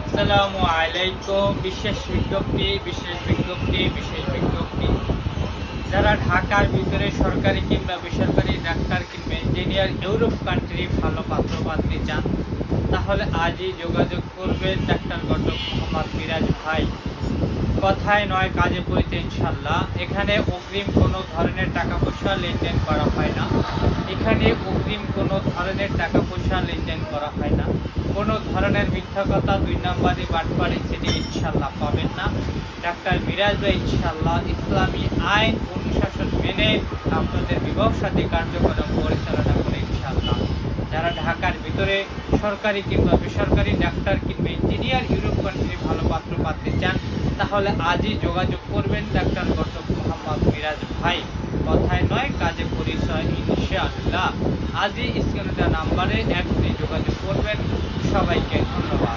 আসসালামু আলাইকুম। বিশেষ বিজ্ঞপ্তি। যারা ঢাকার ভিতরে সরকারি কিংবা বেসরকারি ডাক্তার কিংবা ইঞ্জিনিয়ার ইউরোপ কান্ট্রি ভালো পাত্রপাত্রী চান, তাহলে আজই যোগাযোগ করবেন ডাক্তার ঘটক মোহাম্মদ মিরাজ ভাই। কথায় নয়, কাজে পড়েছে ইনশাল্লাহ। এখানে অগ্রিম কোনো ধরনের টাকা পয়সা লেনদেন করা হয় না। কোনো ধরনের মিথ্যা কথা, 2 নাম্বারি বাটপারি সেটি ইনশাল্লাহ পাবেন না। ডাক্তার মিরাজ ভাই ইনশাল্লাহ ইসলামী আইন অনুশাসন মেনে আপনাদের বিবাহ সাথী কার্যক্রম পরিচালনা করে ইনশাল্লাহ। যারা ঢাকার ভিতরে সরকারি কিংবা বেসরকারি ডাক্তার কিংবা ইঞ্জিনিয়ার ইউরোপ কান্ট্রি ভালো পাত্রপাত্রী চান, তাহলে আজই যোগাযোগ করবেন ডাক্তার ঘটক মোহাম্মদ মিরাজ ভাই। কথায় নয়, কাজে পরিচয় ইনশাআল্লাহ। আজই স্ক্রিনে দেওয়া নাম্বারে এখনই যোগাযোগ করবেন। সবাইকে ধন্যবাদ।